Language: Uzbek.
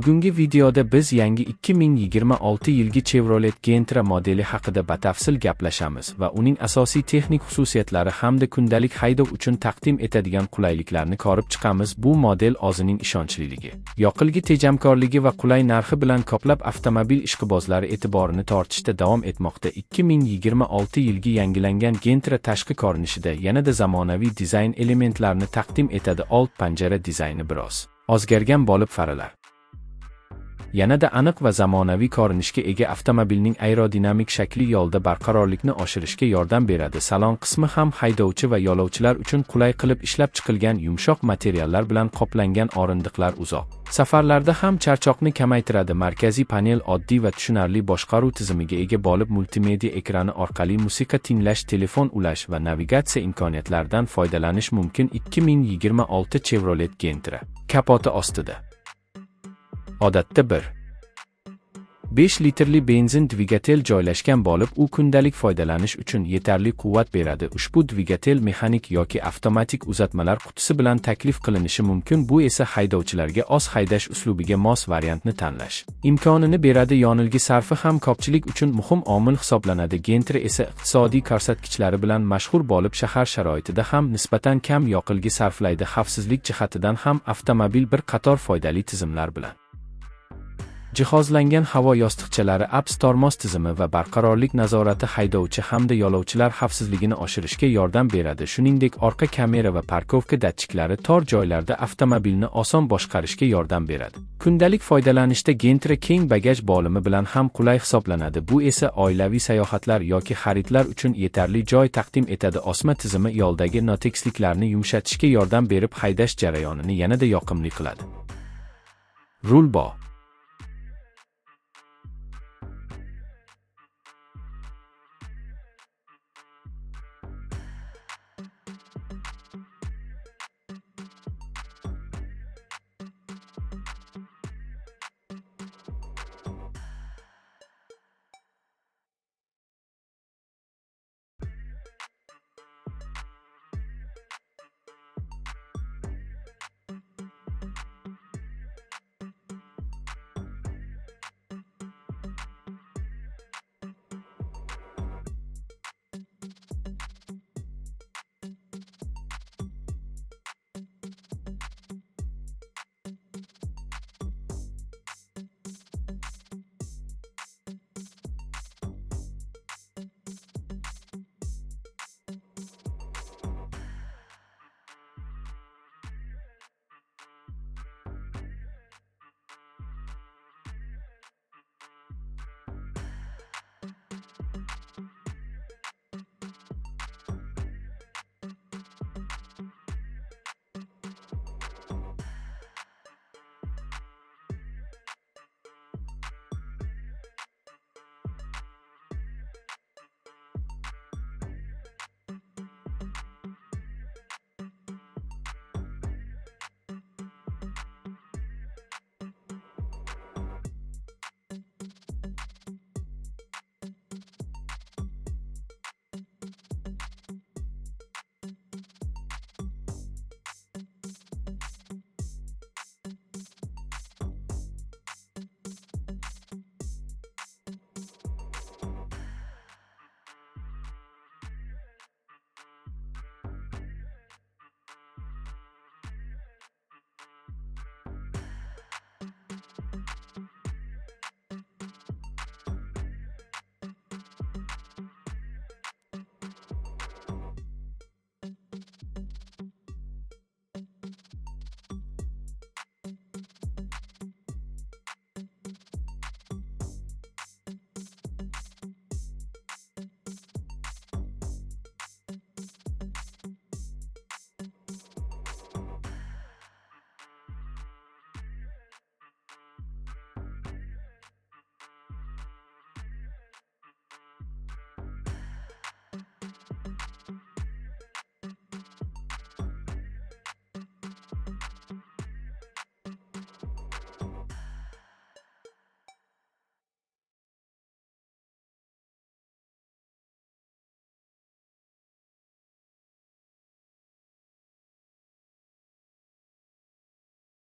Bugungi videoda biz yangi 2026 yilgi Chevrolet Gentra modeli haqida batafsil gaplashamiz va uning asosiy texnik xususiyatlari hamda kundalik haydov uchun taqdim etadigan qulayliklarni ko'rib chiqamiz. Bu model o'zining ishonchliligi, yoqilg'i tejamkorligi va qulay narxi bilan ko'plab avtomobil ishqibozlari e'tiborini tortishda davom etmoqda. 2026 yilgi yangilangan Gentra tashqi ko'rinishida yanada zamonaviy dizayn elementlarini taqdim etadi. Old panjara dizayni biroz o'zgargan bo'lib, faralar yanada aniq va zamonaviy ko'rinishga ega. Avtomobilning aerodinamik shakli yo'lda barqarorlikni oshirishga yordam beradi. Salon qismi ham haydovchi va yo'lovchilar uchun qulay qilib ishlab chiqilgan, yumshoq materiallar bilan qoplangan, o'rindiqlar uzoq safarlarda ham charchoqni kamaytiradi. Markaziy panel oddiy va tushunarli boshqaruv tizimiga ega bo'lib, multimedia ekrani orqali musiqa tinglash, telefon ulash va navigatsiya imkoniyatlaridan foydalanish mumkin. 2026 Chevrolet Gentra kapoti ostida odatda 5 litrli benzin dvigatel joylashgan bo'lib, u kundalik foydalanish uchun yetarli quvvat beradi. Ushbu dvigatel mexanik yoki avtomatik uzatmalar qutisi bilan taklif qilinishi mumkin. Bu esa haydovchilarga o'z haydash uslubiga mos variantni tanlash imkonini beradi. Yonilg'i sarfi ham ko'pchilik uchun muhim omil hisoblanadi. Gentra esa iqtisodiy ko'rsatkichlari bilan mashhur bo'lib, shahar sharoitida ham nisbatan kam yoqilg'i sarflaydi. Xavfsizlik jihatidan ham avtomobil bir qator foydali tizimlar bilan jihozlangan. Havo yostiqchalari, ABS tormoz tizimi va barqarorlik nazorati haydovchi hamda yo'lovchilar xavfsizligini oshirishga yordam beradi. Shuningdek, orqa kamera va parkovka datchiklari tor joylarda avtomobilni oson boshqarishga yordam beradi. Kundalik foydalanishda Gentra keng bagaj bo'limi bilan ham qulay hisoblanadi. Bu esa oilaviy sayohatlar yoki xaridlar uchun yetarli joy taqdim etadi. Osma tizimi yo'ldagi notekisliklarni yumshatishga yordam berib, haydash jarayonini yanada yoqimli qiladi. Rul bo